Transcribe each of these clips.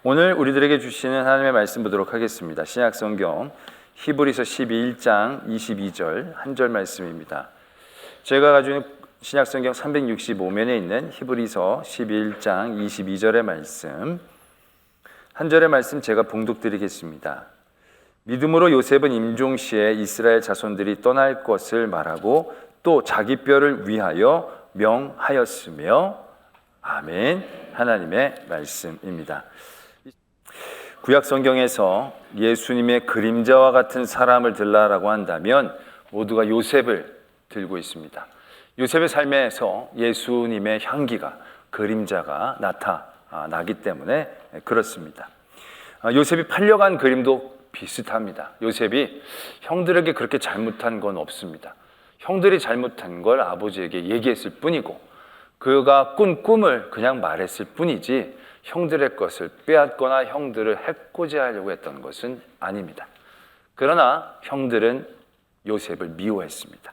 오늘 우리들에게 주시는 하나님의 말씀 보도록 하겠습니다. 신약성경 히브리서 12장 22절 한 절 말씀입니다. 제가 가지고 있는 신약성경 365면에 있는 히브리서 11장 22절의 말씀, 한 절의 말씀 제가 봉독드리겠습니다. 믿음으로 요셉은 임종시에 이스라엘 자손들이 떠날 것을 말하고 또 자기 뼈를 위하여 명하였으며, 아멘. 하나님의 말씀입니다. 구약 성경에서 예수님의 그림자와 같은 사람을 들라라고 한다면 모두가 요셉을 들고 있습니다. 요셉의 삶에서 예수님의 향기가, 그림자가 나타나기 때문에 그렇습니다. 요셉이 팔려간 그림도 비슷합니다. 요셉이 형들에게 그렇게 잘못한 건 없습니다. 형들이 잘못한 걸 아버지에게 얘기했을 뿐이고 그가 꾼 꿈을 그냥 말했을 뿐이지 형들의 것을 빼앗거나 형들을 해코지 하려고 했던 것은 아닙니다. 그러나 형들은 요셉을 미워했습니다.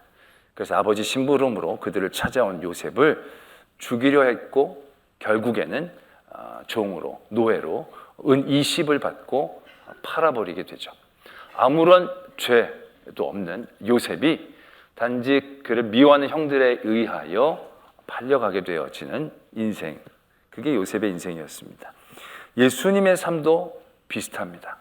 그래서 아버지 심부름으로 그들을 찾아온 요셉을 죽이려 했고 결국에는 종으로, 노예로 은 20을 받고 팔아버리게 되죠. 아무런 죄도 없는 요셉이 단지 그를 미워하는 형들에 의하여 팔려가게 되어지는 인생, 그게 요셉의 인생이었습니다. 예수님의 삶도 비슷합니다.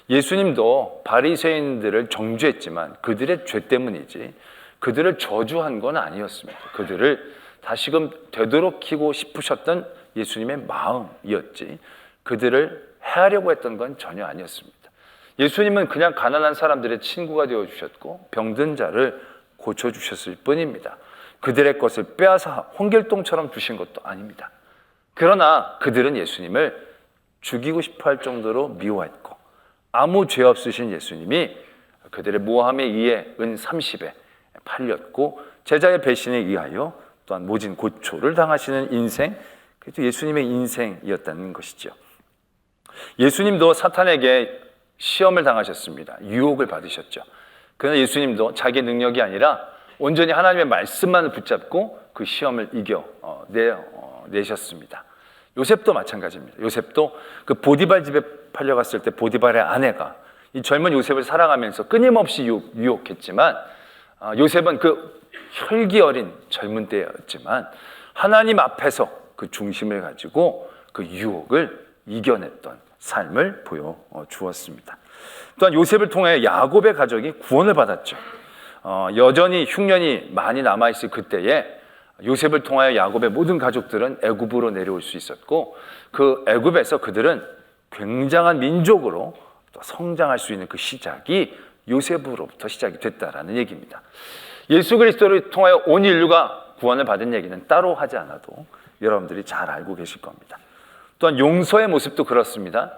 예수님도 바리새인들을 정죄했지만 그들의 죄 때문이지 그들을 저주한 건 아니었습니다. 그들을 다시금 되도록이고 싶으셨던 예수님의 마음이었지 그들을 해하려고 했던 건 전혀 아니었습니다. 예수님은 그냥 가난한 사람들의 친구가 되어주셨고 병든 자를 고쳐주셨을 뿐입니다. 그들의 것을 빼앗아 홍길동처럼 주신 것도 아닙니다. 그러나 그들은 예수님을 죽이고 싶어 할 정도로 미워했고 아무 죄 없으신 예수님이 그들의 모함에 의해 은 30에 팔렸고 제자의 배신에 의하여 또한 모진 고초를 당하시는 인생, 그것도 예수님의 인생이었다는 것이죠. 예수님도 사탄에게 시험을 당하셨습니다. 유혹을 받으셨죠. 그러나 예수님도 자기 능력이 아니라 온전히 하나님의 말씀만을 붙잡고 그 시험을 이겨내셨습니다. 요셉도 마찬가지입니다. 요셉도 그 보디발 집에 팔려갔을 때 보디발의 아내가 이 젊은 요셉을 사랑하면서 끊임없이 유혹했지만 요셉은 그 혈기 어린 젊은 때였지만 하나님 앞에서 그 중심을 가지고 그 유혹을 이겨냈던 삶을 보여주었습니다. 또한 요셉을 통해 야곱의 가족이 구원을 받았죠. 여전히 흉년이 많이 남아있을 그때에 요셉을 통하여 야곱의 모든 가족들은 애굽으로 내려올 수 있었고 그 애굽에서 그들은 굉장한 민족으로 또 성장할 수 있는 그 시작이 요셉으로부터 시작이 됐다라는 얘기입니다. 예수 그리스도를 통하여 온 인류가 구원을 받은 얘기는 따로 하지 않아도 여러분들이 잘 알고 계실 겁니다. 또한 용서의 모습도 그렇습니다.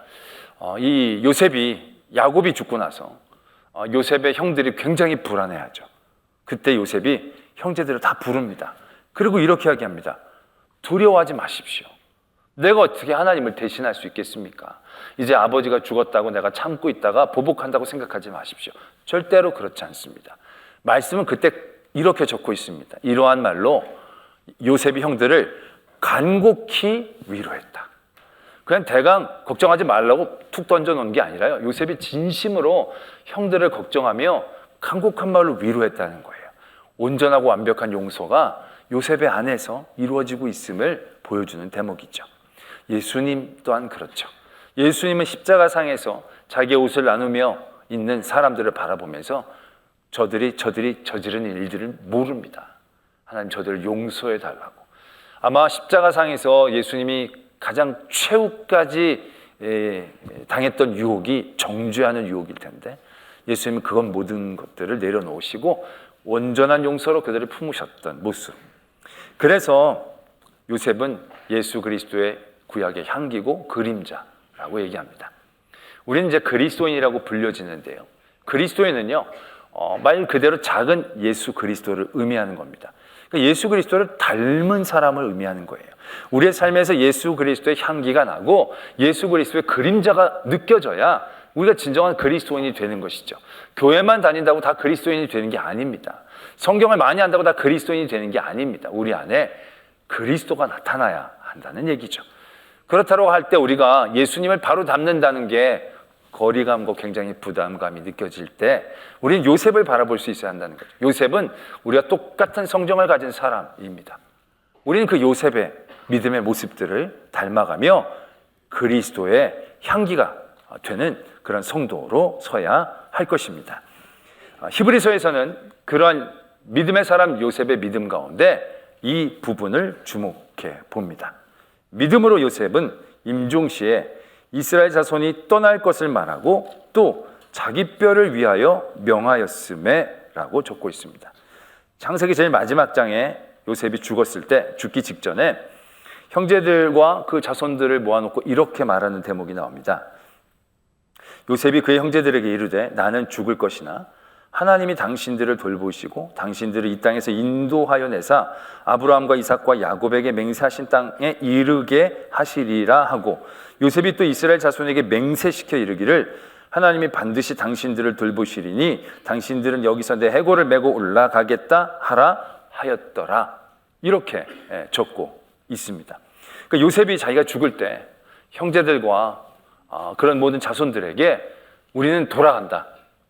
이 요셉이 야곱이 죽고 나서 요셉의 형들이 굉장히 불안해하죠. 그때 요셉이 형제들을 다 부릅니다. 그리고 이렇게 이야기합니다. 두려워하지 마십시오. 내가 어떻게 하나님을 대신할 수 있겠습니까? 이제 아버지가 죽었다고 내가 참고 있다가 보복한다고 생각하지 마십시오. 절대로 그렇지 않습니다. 말씀은 그때 이렇게 적고 있습니다. 이러한 말로 요셉이 형들을 간곡히 위로했다. 그냥 대강 걱정하지 말라고 툭 던져놓은 게 아니라요. 요셉이 진심으로 형들을 걱정하며 간곡한 말로 위로했다는 거예요. 온전하고 완벽한 용서가 요셉의 안에서 이루어지고 있음을 보여주는 대목이죠. 예수님 또한 그렇죠. 예수님은 십자가상에서 자기의 옷을 나누며 있는 사람들을 바라보면서 저들이 저지른 일들을 모릅니다. 하나님 저들을 용서해 달라고. 아마 십자가상에서 예수님이 가장 최후까지 당했던 유혹이 정죄하는 유혹일 텐데 예수님은 그건 모든 것들을 내려놓으시고 온전한 용서로 그들을 품으셨던 모습. 그래서 요셉은 예수 그리스도의 구약의 향기고 그림자라고 얘기합니다. 우리는 이제 그리스도인이라고 불려지는데요. 그리스도인은요, 말 그대로 작은 예수 그리스도를 의미하는 겁니다. 그러니까 예수 그리스도를 닮은 사람을 의미하는 거예요. 우리의 삶에서 예수 그리스도의 향기가 나고 예수 그리스도의 그림자가 느껴져야 우리가 진정한 그리스도인이 되는 것이죠. 교회만 다닌다고 다 그리스도인이 되는 게 아닙니다. 성경을 많이 한다고 다 그리스도인이 되는 게 아닙니다. 우리 안에 그리스도가 나타나야 한다는 얘기죠. 그렇다고 할 때 우리가 예수님을 바로 닮는다는 게 거리감과 굉장히 부담감이 느껴질 때 우리는 요셉을 바라볼 수 있어야 한다는 거죠. 요셉은 우리가 똑같은 성정을 가진 사람입니다. 우리는 그 요셉의 믿음의 모습들을 닮아가며 그리스도의 향기가 되는 그런 성도로 서야 할 것입니다. 히브리서에서는 그러한 믿음의 사람 요셉의 믿음 가운데 이 부분을 주목해 봅니다. 믿음으로 요셉은 임종시에 이스라엘 자손이 떠날 것을 말하고 또 자기 뼈를 위하여 명하였음에 라고 적고 있습니다. 창세기 제일 마지막 장에 요셉이 죽었을 때, 죽기 직전에 형제들과 그 자손들을 모아놓고 이렇게 말하는 대목이 나옵니다. 요셉이 그의 형제들에게 이르되 나는 죽을 것이나 하나님이 당신들을 돌보시고 당신들을 이 땅에서 인도하여 내사 아브라함과 이삭과 야곱에게 맹세하신 땅에 이르게 하시리라 하고, 요셉이 또 이스라엘 자손에게 맹세시켜 이르기를 하나님이 반드시 당신들을 돌보시리니 당신들은 여기서 내 해골을 메고 올라가겠다 하라 하였더라. 이렇게 적고 있습니다. 그러니까 요셉이 자기가 죽을 때 형제들과 그런 모든 자손들에게 우리는 돌아간다,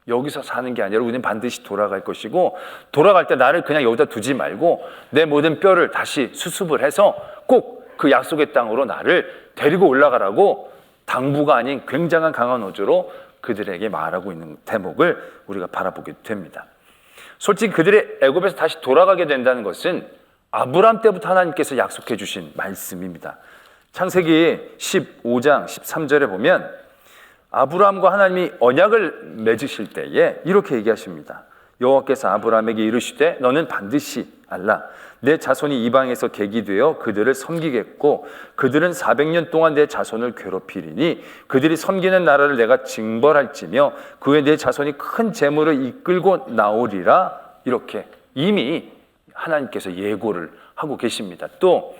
여기서 사는 게 아니라 우리는 반드시 돌아갈 것이고, 돌아갈 때 나를 그냥 여기다 두지 말고 내 모든 뼈를 다시 수습을 해서 꼭 그 약속의 땅으로 나를 데리고 올라가라고 당부가 아닌 굉장한 강한 어조로 그들에게 말하고 있는 대목을 우리가 바라보게 됩니다. 솔직히 그들의 애굽에서 다시 돌아가게 된다는 것은 아브라함 때부터 하나님께서 약속해 주신 말씀입니다. 창세기 15장 13절에 보면 아브라함과 하나님이 언약을 맺으실 때에 이렇게 얘기하십니다. 여호와께서 아브라함에게 이르시되 너는 반드시 알라. 내 자손이 이방에서 객이 되어 그들을 섬기겠고 그들은 400년 동안 내 자손을 괴롭히리니 그들이 섬기는 나라를 내가 징벌할지며 그 후에 내 자손이 큰 재물을 이끌고 나오리라. 이렇게 이미 하나님께서 예고를 하고 계십니다. 또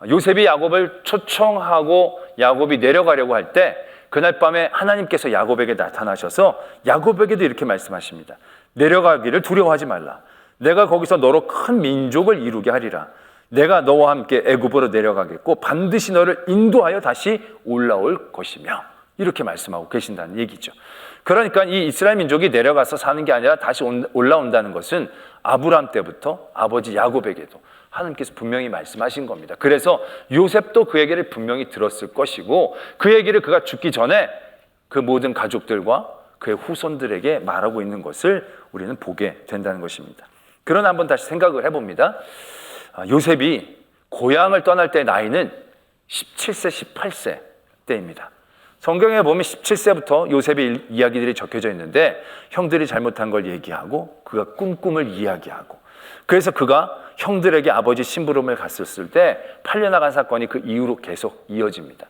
요셉이 야곱을 초청하고 야곱이 내려가려고 할 때 그날 밤에 하나님께서 야곱에게 나타나셔서 야곱에게도 이렇게 말씀하십니다. 내려가기를 두려워하지 말라. 내가 거기서 너로 큰 민족을 이루게 하리라. 내가 너와 함께 애굽으로 내려가겠고 반드시 너를 인도하여 다시 올라올 것이며, 이렇게 말씀하고 계신다는 얘기죠. 그러니까 이 이스라엘 민족이 내려가서 사는 게 아니라 다시 올라온다는 것은 아브라함 때부터 아버지 야곱에게도 하나님께서 분명히 말씀하신 겁니다. 그래서 요셉도 그 얘기를 분명히 들었을 것이고 그 얘기를 그가 죽기 전에 그 모든 가족들과 그의 후손들에게 말하고 있는 것을 우리는 보게 된다는 것입니다. 그러나 한번 다시 생각을 해봅니다. 요셉이 고향을 떠날 때 나이는 17세, 18세 때입니다. 성경에 보면 17세부터 요셉의 이야기들이 적혀져 있는데 형들이 잘못한 걸 얘기하고 그가 꿈을 이야기하고, 그래서 그가 형들에게 아버지 심부름을 갔었을 때 팔려나간 사건이 그 이후로 계속 이어집니다.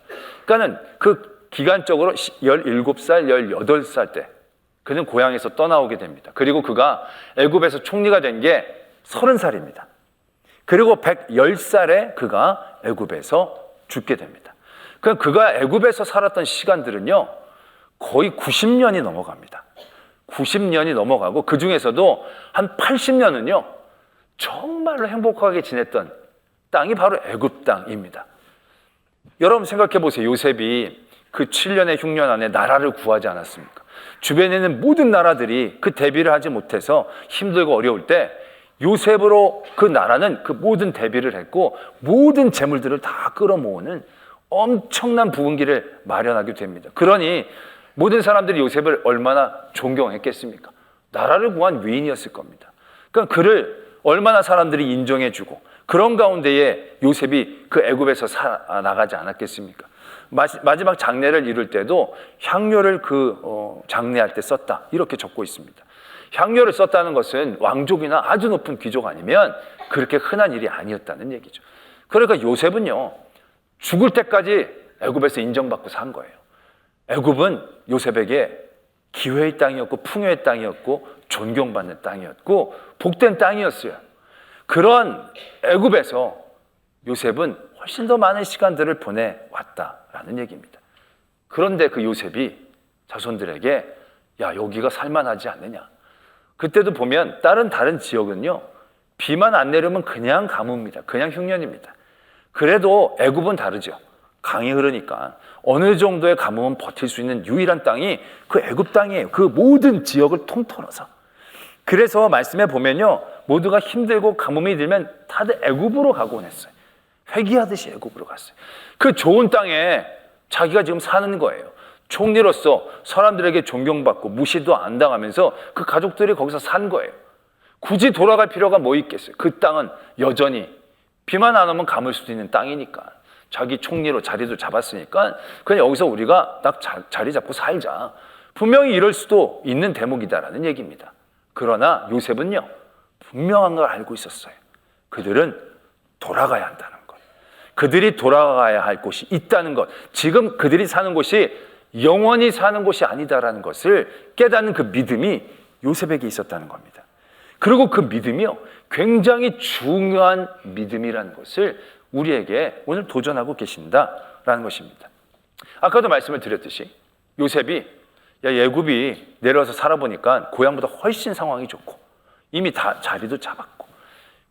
그러니까는 그 기간적으로 17살, 18살 때 그는 고향에서 떠나오게 됩니다. 그리고 그가 애굽에서 총리가 된 게 30살입니다. 그리고 110살에 그가 애굽에서 죽게 됩니다. 그가 애굽에서 살았던 시간들은요 거의 90년이 넘어갑니다. 90년이 넘어가고 그 중에서도 한 80년은요 정말로 행복하게 지냈던 땅이 바로 애굽 땅입니다. 여러분 생각해 보세요. 요셉이 그 7년의 흉년 안에 나라를 구하지 않았습니까? 주변에 있는 모든 나라들이 그 대비를 하지 못해서 힘들고 어려울 때 요셉으로 그 나라는 그 모든 대비를 했고 모든 재물들을 다 끌어모으는 엄청난 부흥기를 마련하게 됩니다. 그러니 모든 사람들이 요셉을 얼마나 존경했겠습니까? 나라를 구한 위인이었을 겁니다. 그러니까 그를 얼마나 사람들이 인정해주고 그런 가운데에 요셉이 그 애굽에서 살아나가지 않았겠습니까? 마지막 장례를 이룰 때도 향료를 장례할 때 썼다, 이렇게 적고 있습니다. 향료를 썼다는 것은 왕족이나 아주 높은 귀족 아니면 그렇게 흔한 일이 아니었다는 얘기죠. 그러니까 요셉은요 죽을 때까지 애굽에서 인정받고 산 거예요. 애굽은 요셉에게 기회의 땅이었고 풍요의 땅이었고 존경받는 땅이었고 복된 땅이었어요. 그런 애굽에서 요셉은 훨씬 더 많은 시간들을 보내왔다라는 얘기입니다. 그런데 그 요셉이 자손들에게 야 여기가 살만하지 않느냐. 그때도 보면 다른 지역은요 비만 안 내리면 그냥 가뭄입니다. 그냥 흉년입니다. 그래도 애굽은 다르죠. 강이 흐르니까 어느 정도의 가뭄은 버틸 수 있는 유일한 땅이 그 애굽 땅이에요. 그 모든 지역을 통틀어서. 그래서 말씀에 보면요, 모두가 힘들고 가뭄이 들면 다들 애굽으로 가곤 했어요. 회귀하듯이 애굽으로 갔어요. 그 좋은 땅에 자기가 지금 사는 거예요. 총리로서 사람들에게 존경받고 무시도 안 당하면서 그 가족들이 거기서 산 거예요. 굳이 돌아갈 필요가 뭐 있겠어요. 그 땅은 여전히 비만 안 오면 감을 수도 있는 땅이니까. 자기 총리로 자리도 잡았으니까 그냥 여기서 우리가 딱 자리 잡고 살자. 분명히 이럴 수도 있는 대목이다라는 얘기입니다. 그러나 요셉은요, 분명한 걸 알고 있었어요. 그들은 돌아가야 한다는 것. 그들이 돌아가야 할 곳이 있다는 것. 지금 그들이 사는 곳이 영원히 사는 곳이 아니다라는 것을 깨닫는 그 믿음이 요셉에게 있었다는 겁니다. 그리고 그 믿음이요, 굉장히 중요한 믿음이라는 것을 우리에게 오늘 도전하고 계신다라는 것입니다. 아까도 말씀을 드렸듯이 요셉이 애굽이 내려와서 살아보니까 고향보다 훨씬 상황이 좋고 이미 다 자리도 잡았고,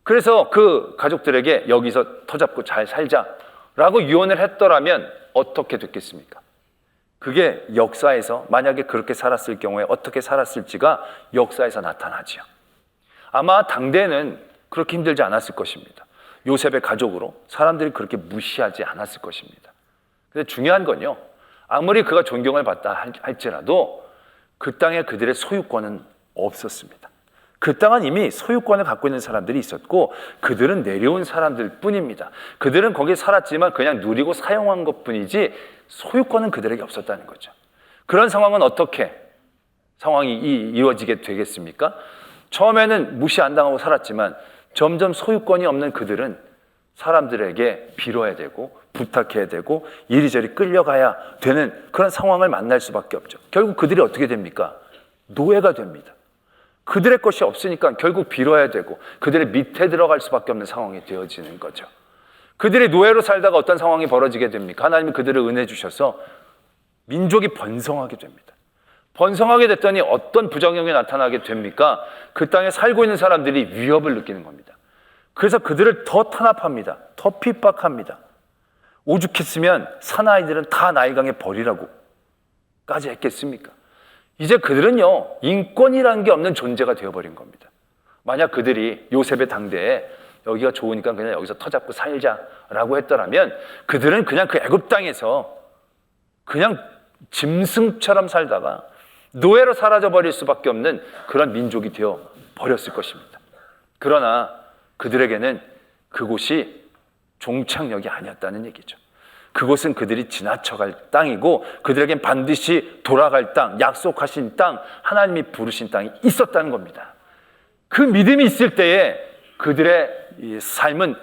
그래서 그 가족들에게 여기서 터잡고 잘 살자라고 유언을 했더라면 어떻게 됐겠습니까? 그게 역사에서 만약에 그렇게 살았을 경우에 어떻게 살았을지가 역사에서 나타나지요. 아마 당대에는 그렇게 힘들지 않았을 것입니다. 요셉의 가족으로 사람들이 그렇게 무시하지 않았을 것입니다. 근데 중요한 건요, 아무리 그가 존경을 받다 할지라도 그 땅에 그들의 소유권은 없었습니다. 그 땅은 이미 소유권을 갖고 있는 사람들이 있었고 그들은 내려온 사람들 뿐입니다. 그들은 거기에 살았지만 그냥 누리고 사용한 것뿐이지 소유권은 그들에게 없었다는 거죠. 그런 상황은 어떻게 상황이 이루어지게 되겠습니까? 처음에는 무시 안 당하고 살았지만 점점 소유권이 없는 그들은 사람들에게 빌어야 되고 부탁해야 되고 이리저리 끌려가야 되는 그런 상황을 만날 수밖에 없죠. 결국 그들이 어떻게 됩니까? 노예가 됩니다. 그들의 것이 없으니까 결국 빌어야 되고 그들의 밑에 들어갈 수밖에 없는 상황이 되어지는 거죠. 그들이 노예로 살다가 어떤 상황이 벌어지게 됩니까? 하나님이 그들을 은혜 주셔서 민족이 번성하게 됩니다. 번성하게 됐더니 어떤 부작용이 나타나게 됩니까? 그 땅에 살고 있는 사람들이 위협을 느끼는 겁니다. 그래서 그들을 더 탄압합니다. 더 핍박합니다. 오죽했으면 사나이들은 다 나일강에 버리라고까지 했겠습니까? 이제 그들은요, 인권이라는 게 없는 존재가 되어버린 겁니다. 만약 그들이 요셉의 당대에 여기가 좋으니까 그냥 여기서 터잡고 살자라고 했더라면 그들은 그냥 그 애굽 땅에서 그냥 짐승처럼 살다가 노예로 사라져버릴 수밖에 없는 그런 민족이 되어 버렸을 것입니다. 그러나 그들에게는 그곳이 종착역이 아니었다는 얘기죠. 그곳은 그들이 지나쳐갈 땅이고 그들에겐 반드시 돌아갈 땅, 약속하신 땅, 하나님이 부르신 땅이 있었다는 겁니다. 그 믿음이 있을 때에 그들의 이 삶은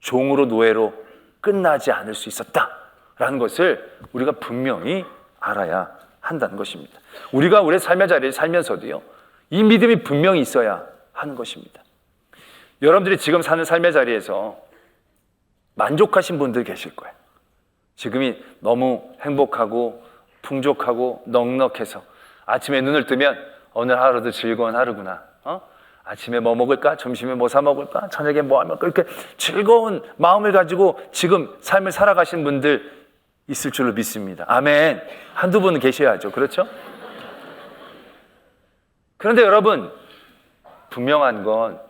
종으로 노예로 끝나지 않을 수 있었다라는 것을 우리가 분명히 알아야 한다는 것입니다. 우리가 우리의 삶의 자리에 살면서도요, 이 믿음이 분명히 있어야 하는 것입니다. 여러분들이 지금 사는 삶의 자리에서 만족하신 분들 계실 거예요. 지금이 너무 행복하고 풍족하고 넉넉해서 아침에 눈을 뜨면 오늘 하루도 즐거운 하루구나. 아침에 뭐 먹을까? 점심에 뭐 사 먹을까? 저녁에 뭐 하면 그렇게 즐거운 마음을 가지고 지금 삶을 살아가신 분들 있을 줄로 믿습니다. 아멘. 한두 분은 계셔야죠. 그렇죠? 그런데 여러분, 분명한 건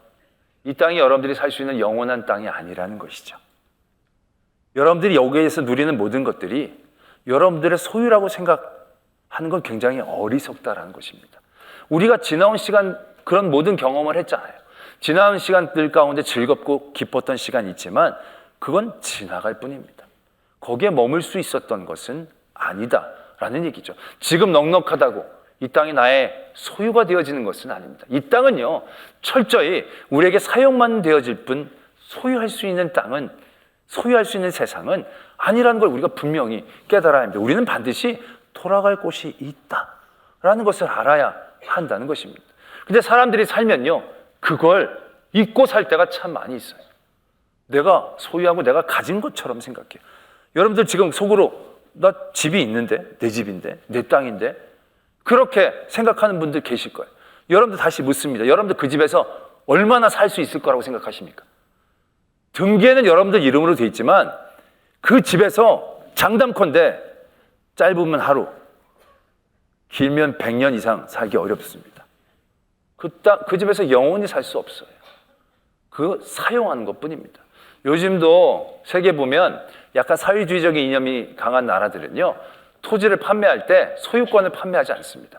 이 땅이 여러분들이 살 수 있는 영원한 땅이 아니라는 것이죠. 여러분들이 여기에서 누리는 모든 것들이 여러분들의 소유라고 생각하는 건 굉장히 어리석다라는 것입니다. 우리가 지나온 시간 그런 모든 경험을 했잖아요. 지나온 시간들 가운데 즐겁고 기뻤던 시간이 있지만 그건 지나갈 뿐입니다. 거기에 머물 수 있었던 것은 아니다라는 얘기죠. 지금 넉넉하다고 이 땅이 나의 소유가 되어지는 것은 아닙니다. 이 땅은요, 철저히 우리에게 사용만 되어질 뿐 소유할 수 있는 땅은, 소유할 수 있는 세상은 아니라는 걸 우리가 분명히 깨달아야 합니다. 우리는 반드시 돌아갈 곳이 있다라는 것을 알아야 한다는 것입니다. 근데 사람들이 살면요, 그걸 잊고 살 때가 참 많이 있어요. 내가 소유하고 내가 가진 것처럼 생각해요. 여러분들 지금 속으로 나 집이 있는데, 내 집인데, 내 땅인데 그렇게 생각하는 분들 계실 거예요. 여러분들 다시 묻습니다. 여러분들 그 집에서 얼마나 살 수 있을 거라고 생각하십니까? 등기에는 여러분들 이름으로 돼 있지만 그 집에서 장담컨대 짧으면 하루, 길면 100년 이상 살기 어렵습니다. 그 집에서 영원히 살 수 없어요. 그 사용하는 것뿐입니다. 요즘도 세계 보면 약간 사회주의적인 이념이 강한 나라들은요, 토지를 판매할 때 소유권을 판매하지 않습니다.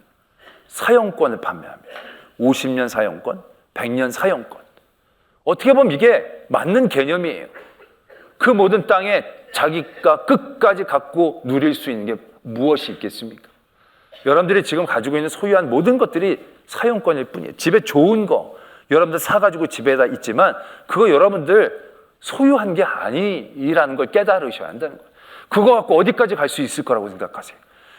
사용권을 판매합니다. 50년 사용권, 100년 사용권. 어떻게 보면 이게 맞는 개념이에요. 그 모든 땅에 자기가 끝까지 갖고 누릴 수 있는 게 무엇이 있겠습니까? 여러분들이 지금 가지고 있는 소유한 모든 것들이 사용권일 뿐이에요. 집에 좋은 거 여러분들 사가지고 집에다 있지만 그거 여러분들 소유한 게 아니라는 걸 깨달으셔야 한다는 거예요. 그거 갖고 어디까지 갈 수 있을 거라고 생각하세요?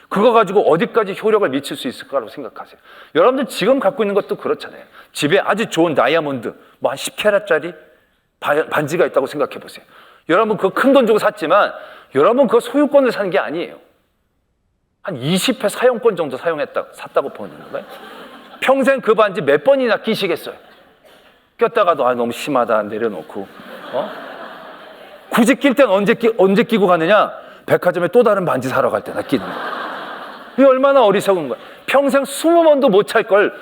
그거 가지고 어디까지 효력을 미칠 수 있을 거라고 생각하세요? 여러분들 지금 갖고 있는 것도 그렇잖아요. 집에 아주 좋은 다이아몬드 뭐 한 10캐럿짜리 반지가 있다고 생각해 보세요. 여러분 그거 큰 돈 주고 샀지만 여러분 그거 소유권을 산 게 아니에요. 한 20회 사용권 정도 샀다고 보는 거예요. 평생 그 반지 몇 번이나 끼시겠어요? 꼈다가도 너무 심하다 내려놓고 굳이 낄 때는 언제 끼고 가느냐? 백화점에 또 다른 반지 사러 갈 때나 끼는 거예요. 이게 얼마나 어리석은 거예요. 평생 20번도 못 찰 걸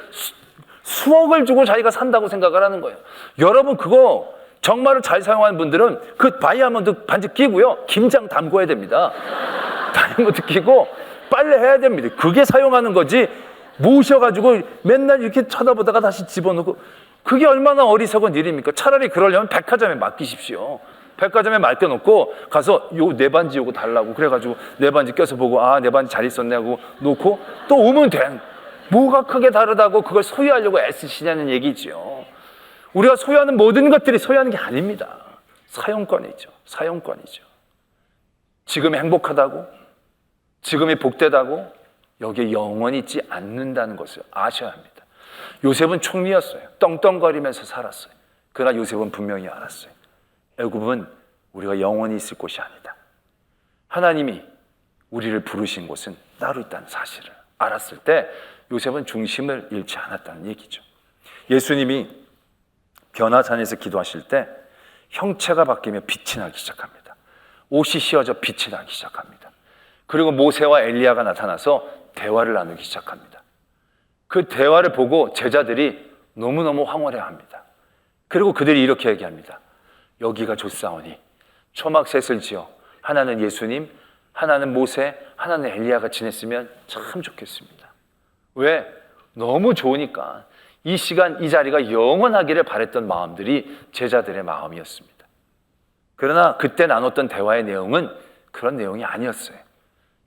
수억을 주고 자기가 산다고 생각을 하는 거예요. 여러분 그거 정말로 잘 사용하는 분들은 그 다이아몬드 반지 끼고요, 김장 담궈야 됩니다. 다이아몬드 끼고 빨래 해야 됩니다. 그게 사용하는 거지 모셔가지고 맨날 이렇게 쳐다보다가 다시 집어넣고, 그게 얼마나 어리석은 일입니까? 차라리 그러려면 백화점에 맡기십시오. 백화점에 맡겨놓고 가서 요 내 반지 요거 달라고 그래가지고 내 반지 껴서 보고 내 반지 잘 있었네 하고 놓고 또 오면 돼. 뭐가 크게 다르다고 그걸 소유하려고 애쓰시냐는 얘기죠. 우리가 소유하는 모든 것들이 소유하는 게 아닙니다. 사용권이죠. 사용권이죠. 지금이 행복하다고, 지금이 복되다고 여기에 영원히 있지 않는다는 것을 아셔야 합니다. 요셉은 총리였어요. 떵떵거리면서 살았어요. 그러나 요셉은 분명히 알았어요. 애굽은 우리가 영원히 있을 곳이 아니다. 하나님이 우리를 부르신 곳은 따로 있다는 사실을 알았을 때 요셉은 중심을 잃지 않았다는 얘기죠. 예수님이 변화산에서 기도하실 때 형체가 바뀌며 빛이 나기 시작합니다. 옷이 휘어져 빛이 나기 시작합니다. 그리고 모세와 엘리야가 나타나서 대화를 나누기 시작합니다. 그 대화를 보고 제자들이 너무너무 황홀해합니다. 그리고 그들이 이렇게 얘기합니다. 여기가 좋사오니 초막셋을 지어 하나는 예수님, 하나는 모세, 하나는 엘리야가 지냈으면 참 좋겠습니다. 왜? 너무 좋으니까 이 시간 이 자리가 영원하기를 바랬던 마음들이 제자들의 마음이었습니다. 그러나 그때 나눴던 대화의 내용은 그런 내용이 아니었어요.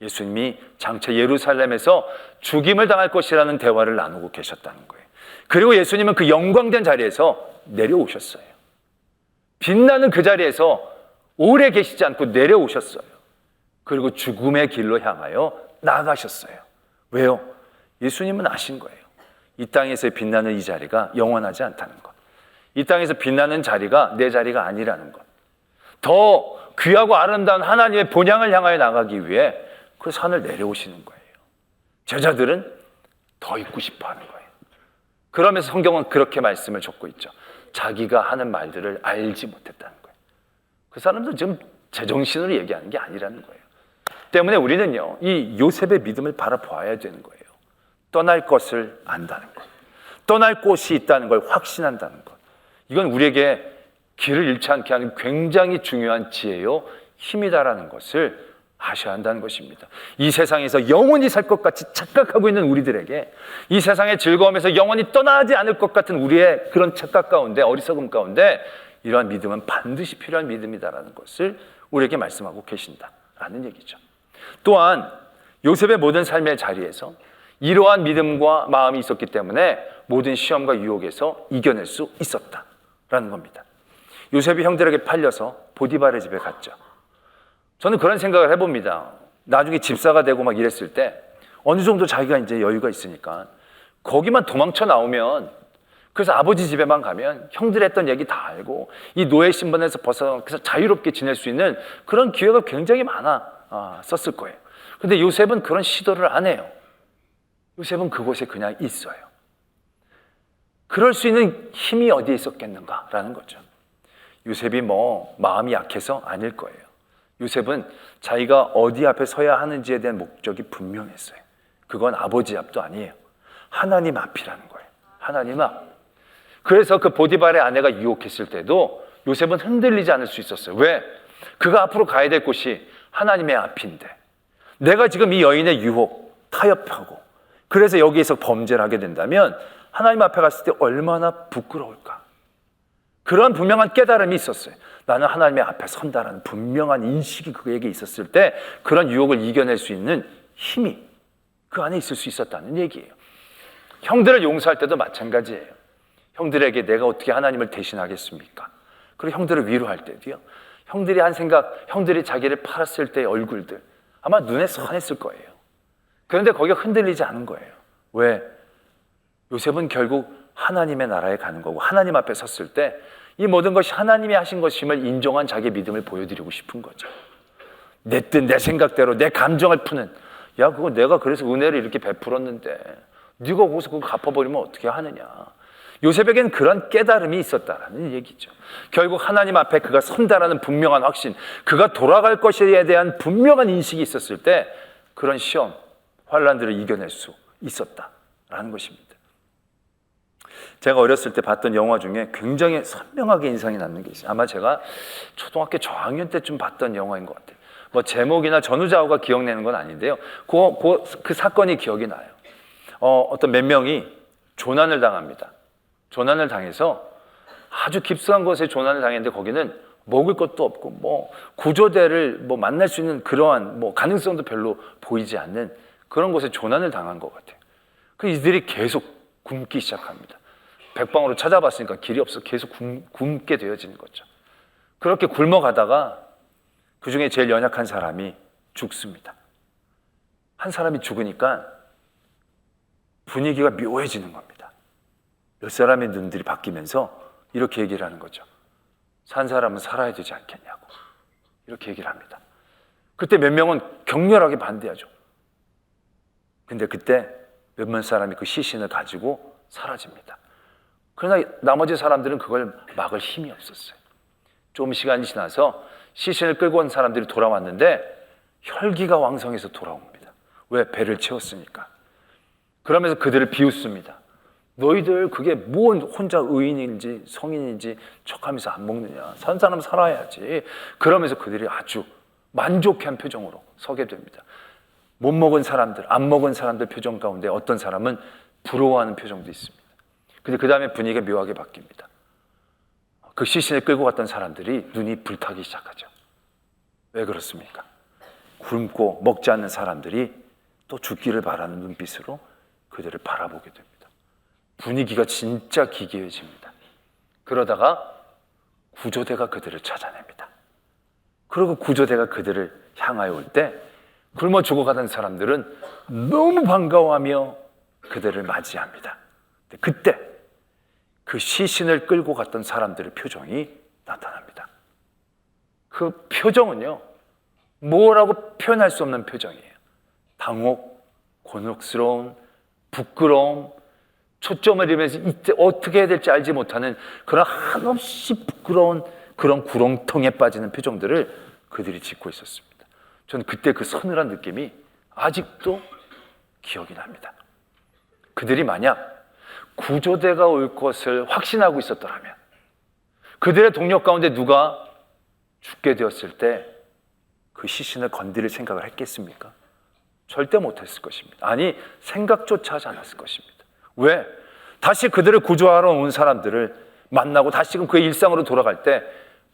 예수님이 장차 예루살렘에서 죽임을 당할 것이라는 대화를 나누고 계셨다는 거예요. 그리고 예수님은 그 영광된 자리에서 내려오셨어요. 빛나는 그 자리에서 오래 계시지 않고 내려오셨어요. 그리고 죽음의 길로 향하여 나아가셨어요. 왜요? 예수님은 아신 거예요. 이 땅에서 빛나는 이 자리가 영원하지 않다는 것. 이 땅에서 빛나는 자리가 내 자리가 아니라는 것. 더 귀하고 아름다운 하나님의 본향을 향하여 나가기 위해 그 산을 내려오시는 거예요. 제자들은 더 있고 싶어 하는 거예요. 그러면서 성경은 그렇게 말씀을 적고 있죠. 자기가 하는 말들을 알지 못했다는 거예요. 그 사람들은 지금 제정신으로 얘기하는 게 아니라는 거예요. 때문에 우리는요, 이 요셉의 믿음을 바라봐야 되는 거예요. 떠날 것을 안다는 것, 떠날 곳이 있다는 걸 확신한다는 것, 이건 우리에게 길을 잃지 않게 하는 굉장히 중요한 지혜요 힘이다라는 것을 아셔야 한다는 것입니다. 이 세상에서 영원히 살 것 같이 착각하고 있는 우리들에게, 이 세상의 즐거움에서 영원히 떠나지 않을 것 같은 우리의 그런 착각 가운데, 어리석음 가운데 이러한 믿음은 반드시 필요한 믿음이다라는 것을 우리에게 말씀하고 계신다라는 얘기죠. 또한 요셉의 모든 삶의 자리에서 이러한 믿음과 마음이 있었기 때문에 모든 시험과 유혹에서 이겨낼 수 있었다라는 겁니다. 요셉이 형들에게 팔려서 보디발의 집에 갔죠. 저는 그런 생각을 해봅니다. 나중에 집사가 되고 막 이랬을 때 어느 정도 자기가 이제 여유가 있으니까 거기만 도망쳐 나오면, 그래서 아버지 집에만 가면 형들이 했던 얘기 다 알고 이 노예 신분에서 벗어나서 자유롭게 지낼 수 있는 그런 기회가 굉장히 많았었을 거예요. 근데 요셉은 그런 시도를 안 해요. 요셉은 그곳에 그냥 있어요. 그럴 수 있는 힘이 어디에 있었겠는가라는 거죠. 요셉이 마음이 약해서 아닐 거예요. 요셉은 자기가 어디 앞에 서야 하는지에 대한 목적이 분명했어요. 그건 아버지 앞도 아니에요. 하나님 앞이라는 거예요. 하나님 앞. 그래서 그 보디발의 아내가 유혹했을 때도 요셉은 흔들리지 않을 수 있었어요. 왜? 그가 앞으로 가야 될 곳이 하나님의 앞인데, 내가 지금 이 여인의 유혹 타협하고 그래서 여기에서 범죄를 하게 된다면 하나님 앞에 갔을 때 얼마나 부끄러울까. 그런 분명한 깨달음이 있었어요. 나는 하나님의 앞에 선다라는 분명한 인식이 그에게 있었을 때 그런 유혹을 이겨낼 수 있는 힘이 그 안에 있을 수 있었다는 얘기예요. 형들을 용서할 때도 마찬가지예요. 형들에게 내가 어떻게 하나님을 대신하겠습니까? 그리고 형들을 위로할 때도요. 형들이 한 생각, 형들이 자기를 팔았을 때의 얼굴들 아마 눈에 선했을 거예요. 그런데 거기가 흔들리지 않은 거예요. 왜? 요셉은 결국 하나님의 나라에 가는 거고 하나님 앞에 섰을 때 이 모든 것이 하나님이 하신 것임을 인정한 자기의 믿음을 보여드리고 싶은 거죠. 내 뜻, 내 생각대로 내 감정을 푸는, 야 그거 내가 그래서 은혜를 이렇게 베풀었는데 네가 거기서 그거 갚아버리면 어떻게 하느냐. 요셉에겐 그런 깨달음이 있었다라는 얘기죠. 결국 하나님 앞에 그가 선다라는 분명한 확신, 그가 돌아갈 것에 대한 분명한 인식이 있었을 때 그런 시험, 환난들을 이겨낼 수 있었다라는 것입니다. 제가 어렸을 때 봤던 영화 중에 굉장히 선명하게 인상이 남는 게 있어요. 아마 제가 초등학교 저학년 때쯤 봤던 영화인 것 같아요. 뭐 제목이나 전후좌우가 기억나는 건 아닌데요. 그 사건이 기억이 나요. 어떤 몇 명이 조난을 당합니다. 조난을 당해서 아주 깊숙한 곳에 조난을 당했는데 거기는 먹을 것도 없고 뭐 구조대를 뭐 만날 수 있는 그러한 뭐 가능성도 별로 보이지 않는 그런 곳에 조난을 당한 것 같아요. 그 이들이 계속 굶기 시작합니다. 백방으로 찾아봤으니까 길이 없어 계속 굶게 되어지는 거죠. 그렇게 굶어가다가 그 중에 제일 연약한 사람이 죽습니다. 한 사람이 죽으니까 분위기가 묘해지는 겁니다. 몇 사람의 눈들이 바뀌면서 이렇게 얘기를 하는 거죠. 산 사람은 살아야 되지 않겠냐고 이렇게 얘기를 합니다. 그때 몇 명은 격렬하게 반대하죠. 근데 그때 몇몇 사람이 그 시신을 가지고 사라집니다. 그러나 나머지 사람들은 그걸 막을 힘이 없었어요. 좀 시간이 지나서 시신을 끌고 온 사람들이 돌아왔는데 혈기가 왕성해서 돌아옵니다. 왜? 배를 채웠으니까. 그러면서 그들을 비웃습니다. 너희들 그게 뭔 혼자 의인인지 성인인지 척하면서 안 먹느냐. 산 사람은 살아야지. 그러면서 그들이 아주 만족한 표정으로 서게 됩니다. 못 먹은 사람들, 안 먹은 사람들 표정 가운데 어떤 사람은 부러워하는 표정도 있습니다. 근데 그 다음에 분위기가 묘하게 바뀝니다. 그 시신을 끌고 갔던 사람들이 눈이 불타기 시작하죠. 왜 그렇습니까? 굶고 먹지 않는 사람들이 또 죽기를 바라는 눈빛으로 그들을 바라보게 됩니다. 분위기가 진짜 기괴해집니다. 그러다가 구조대가 그들을 찾아냅니다. 그리고 구조대가 그들을 향하여 올 때 굶어 죽어가던 사람들은 너무 반가워하며 그들을 맞이합니다. 그때 그 시신을 끌고 갔던 사람들의 표정이 나타납니다. 그 표정은요, 뭐라고 표현할 수 없는 표정이에요. 당혹, 곤혹스러움, 부끄러움, 초점을 잃으면서 이때 어떻게 해야 될지 알지 못하는 그런 한없이 부끄러운 그런 구렁텅이에 빠지는 표정들을 그들이 짓고 있었습니다. 저는 그때 그 서늘한 느낌이 아직도 기억이 납니다. 그들이 만약 구조대가 올 것을 확신하고 있었더라면, 그들의 동력 가운데 누가 죽게 되었을 때 그 시신을 건드릴 생각을 했겠습니까? 절대 못했을 것입니다. 아니, 생각조차 하지 않았을 것입니다. 왜? 다시 그들을 구조하러 온 사람들을 만나고 다시금 그의 일상으로 돌아갈 때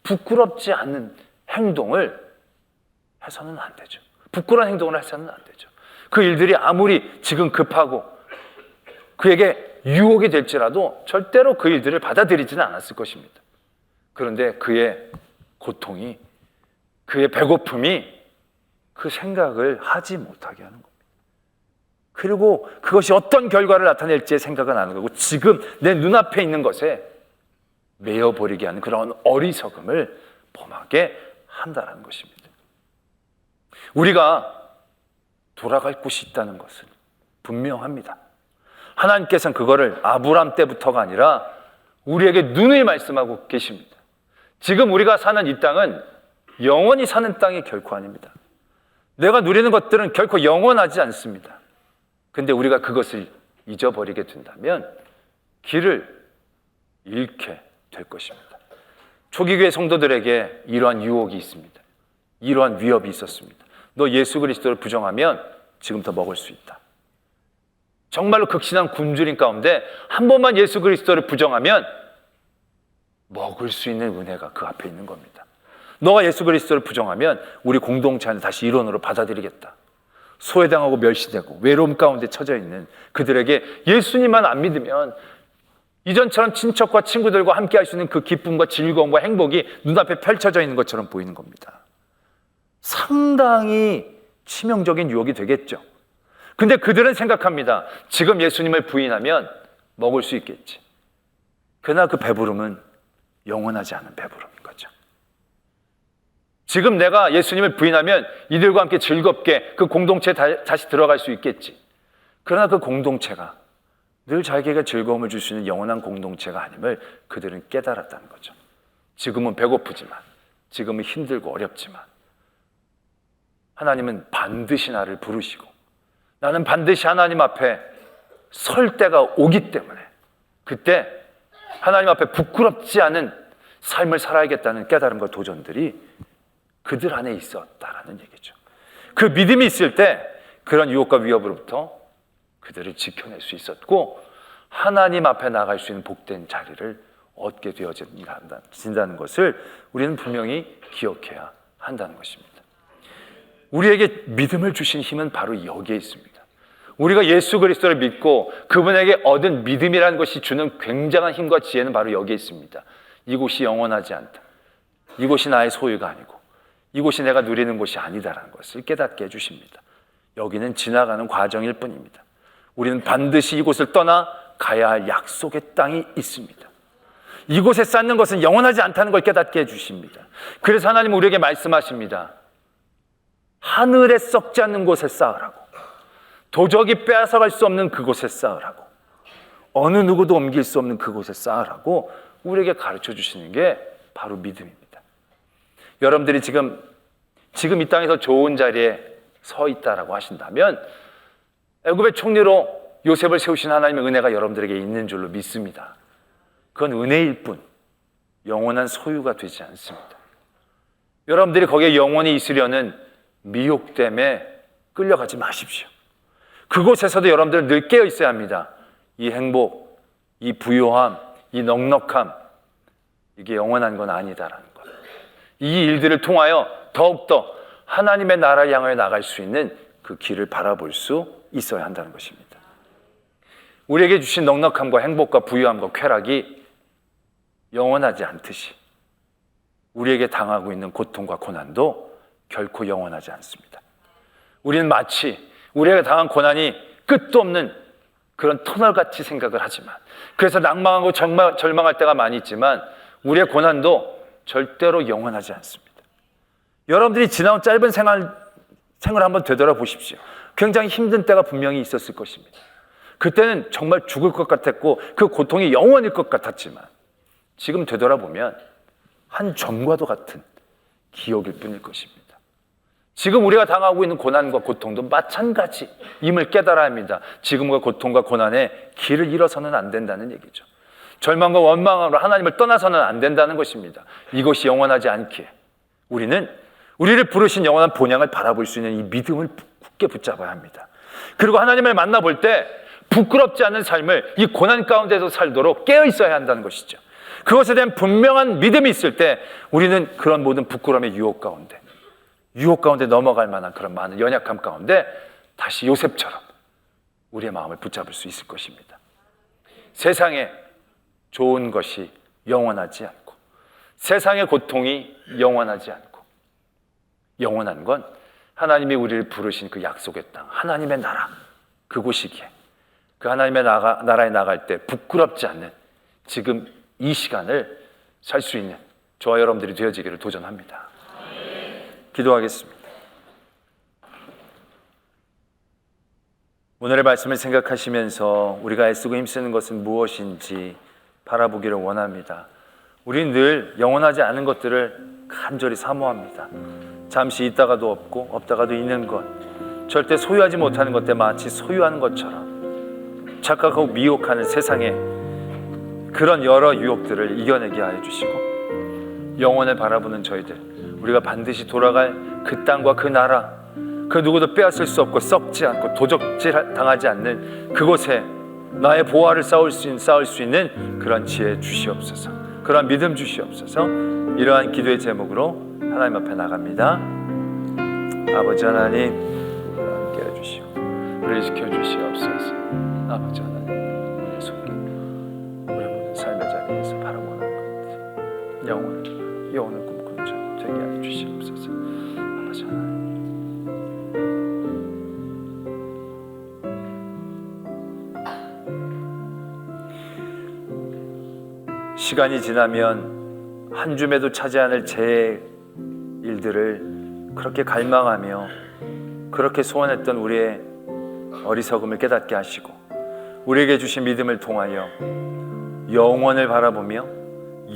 부끄럽지 않은 행동을 해서는 안 되죠. 부끄러운 행동을 해서는 안 되죠. 그 일들이 아무리 지금 급하고 그에게 유혹이 될지라도 절대로 그 일들을 받아들이지는 않았을 것입니다. 그런데 그의 고통이, 그의 배고픔이 그 생각을 하지 못하게 하는 겁니다. 그리고 그것이 어떤 결과를 나타낼지의 생각은 안 하고 지금 내 눈앞에 있는 것에 매여버리게 하는 그런 어리석음을 범하게 한다는 것입니다. 우리가 돌아갈 곳이 있다는 것은 분명합니다. 하나님께서는 그거를 아브람 때부터가 아니라 우리에게 누누이 말씀하고 계십니다. 지금 우리가 사는 이 땅은 영원히 사는 땅이 결코 아닙니다. 내가 누리는 것들은 결코 영원하지 않습니다. 근데 우리가 그것을 잊어버리게 된다면 길을 잃게 될 것입니다. 초기교회 성도들에게 이러한 유혹이 있습니다. 이러한 위협이 있었습니다. 너 예수 그리스도를 부정하면 지금부터 먹을 수 있다. 정말로 극심한 굶주림 가운데 한 번만 예수 그리스도를 부정하면 먹을 수 있는 은혜가 그 앞에 있는 겁니다. 너가 예수 그리스도를 부정하면 우리 공동체 안에 다시 일원으로 받아들이겠다. 소외당하고 멸시되고 외로움 가운데 처져 있는 그들에게 예수님만 안 믿으면 이전처럼 친척과 친구들과 함께 할 수 있는 그 기쁨과 즐거움과 행복이 눈앞에 펼쳐져 있는 것처럼 보이는 겁니다. 상당히 치명적인 유혹이 되겠죠. 근데 그들은 생각합니다. 지금 예수님을 부인하면 먹을 수 있겠지. 그러나 그 배부름은 영원하지 않은 배부름인 거죠. 지금 내가 예수님을 부인하면 이들과 함께 즐겁게 그 공동체에 다시 들어갈 수 있겠지. 그러나 그 공동체가 늘 자기에게 즐거움을 줄 수 있는 영원한 공동체가 아님을 그들은 깨달았다는 거죠. 지금은 배고프지만, 지금은 힘들고 어렵지만 하나님은 반드시 나를 부르시고 나는 반드시 하나님 앞에 설 때가 오기 때문에 그때 하나님 앞에 부끄럽지 않은 삶을 살아야겠다는 깨달음과 도전들이 그들 안에 있었다라는 얘기죠. 그 믿음이 있을 때 그런 유혹과 위협으로부터 그들을 지켜낼 수 있었고 하나님 앞에 나갈 수 있는 복된 자리를 얻게 되어진다는 것을 우리는 분명히 기억해야 한다는 것입니다. 우리에게 믿음을 주신 힘은 바로 여기에 있습니다. 우리가 예수 그리스도를 믿고 그분에게 얻은 믿음이라는 것이 주는 굉장한 힘과 지혜는 바로 여기에 있습니다. 이곳이 영원하지 않다. 이곳이 나의 소유가 아니고 이곳이 내가 누리는 곳이 아니다라는 것을 깨닫게 해주십니다. 여기는 지나가는 과정일 뿐입니다. 우리는 반드시 이곳을 떠나 가야 할 약속의 땅이 있습니다. 이곳에 쌓는 것은 영원하지 않다는 걸 깨닫게 해주십니다. 그래서 하나님은 우리에게 말씀하십니다. 하늘에 썩지 않는 곳에 쌓으라고, 도적이 빼앗아갈 수 없는 그곳에 쌓으라고, 어느 누구도 옮길 수 없는 그곳에 쌓으라고 우리에게 가르쳐 주시는 게 바로 믿음입니다. 여러분들이 지금 이 땅에서 좋은 자리에 서 있다라고 하신다면 애굽의 총리로 요셉을 세우신 하나님의 은혜가 여러분들에게 있는 줄로 믿습니다. 그건 은혜일 뿐 영원한 소유가 되지 않습니다. 여러분들이 거기에 영원히 있으려는 미혹 때문에 끌려가지 마십시오. 그곳에서도 여러분들은 늘 깨어 있어야 합니다. 이 행복, 이 부요함, 이 넉넉함, 이게 영원한 건 아니다라는 것. 이 일들을 통하여 더욱더 하나님의 나라를 향하여 나갈 수 있는 그 길을 바라볼 수 있어야 한다는 것입니다. 우리에게 주신 넉넉함과 행복과 부유함과 쾌락이 영원하지 않듯이 우리에게 당하고 있는 고통과 고난도 결코 영원하지 않습니다. 우리는 마치 우리에게 당한 고난이 끝도 없는 그런 터널같이 생각을 하지만, 그래서 낭망하고 절망할 때가 많이 있지만 우리의 고난도 절대로 영원하지 않습니다. 여러분들이 지나온 짧은 생활을 한번 되돌아보십시오. 굉장히 힘든 때가 분명히 있었을 것입니다. 그때는 정말 죽을 것 같았고 그 고통이 영원일 것 같았지만 지금 되돌아보면 한 점과도 같은 기억일 뿐일 것입니다. 지금 우리가 당하고 있는 고난과 고통도 마찬가지임을 깨달아야 합니다. 지금과 고통과 고난에 길을 잃어서는 안 된다는 얘기죠. 절망과 원망으로 하나님을 떠나서는 안 된다는 것입니다. 이것이 영원하지 않기에 우리를 부르신 영원한 본향을 바라볼 수 있는 이 믿음을 굳게 붙잡아야 합니다. 그리고 하나님을 만나볼 때 부끄럽지 않은 삶을 이 고난 가운데서 살도록 깨어 있어야 한다는 것이죠. 그것에 대한 분명한 믿음이 있을 때 우리는 그런 모든 부끄러움의 유혹 가운데 넘어갈 만한 그런 많은 연약함 가운데 다시 요셉처럼 우리의 마음을 붙잡을 수 있을 것입니다. 세상에 좋은 것이 영원하지 않고 세상의 고통이 영원하지 않고 영원한 건 하나님이 우리를 부르신 그 약속의 땅, 하나님의 나라, 그곳이기에 그 하나님의 나라에 나갈 때 부끄럽지 않는 지금 이 시간을 살 수 있는 저와 여러분들이 되어지기를 도전합니다. 기도하겠습니다. 오늘의 말씀을 생각하시면서 우리가 애쓰고 힘쓰는 것은 무엇인지 바라보기를 원합니다. 우리는 늘 영원하지 않은 것들을 간절히 사모합니다. 잠시 있다가도 없고 없다가도 있는 것, 절대 소유하지 못하는 것들 마치 소유하는 것처럼 착각하고 미혹하는 세상의 그런 여러 유혹들을 이겨내게 하여 주시고, 영원을 바라보는 저희들, 우리가 반드시 돌아갈 그 땅과 그 나라, 그 누구도 빼앗을 수 없고 썩지 않고 도적질 당하지 않는 그곳에 나의 보화를 쌓을 수 있는 그런 지혜 주시옵소서. 그런 믿음 주시옵소서. 이러한 기도의 제목으로 하나님 앞에 나갑니다. 아버지 하나님, 함께 해주시고 우리 지켜주시옵소서. 아버지 하나님, 우리 속에 우리 모든 삶의 자리에서 바라보는 것, 영혼을 꿈꾸는 저 되게 하여 주시옵소서. 아버지 하나님, 시간이 지나면 한 줌에도 차지 않을 제 일들을 그렇게 갈망하며 그렇게 소원했던 우리의 어리석음을 깨닫게 하시고, 우리에게 주신 믿음을 통하여 영원을 바라보며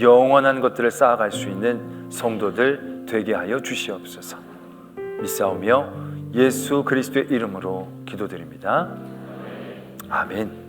영원한 것들을 쌓아갈 수 있는 성도들 되게 하여 주시옵소서. 믿사오며 예수 그리스도의 이름으로 기도드립니다. 아멘.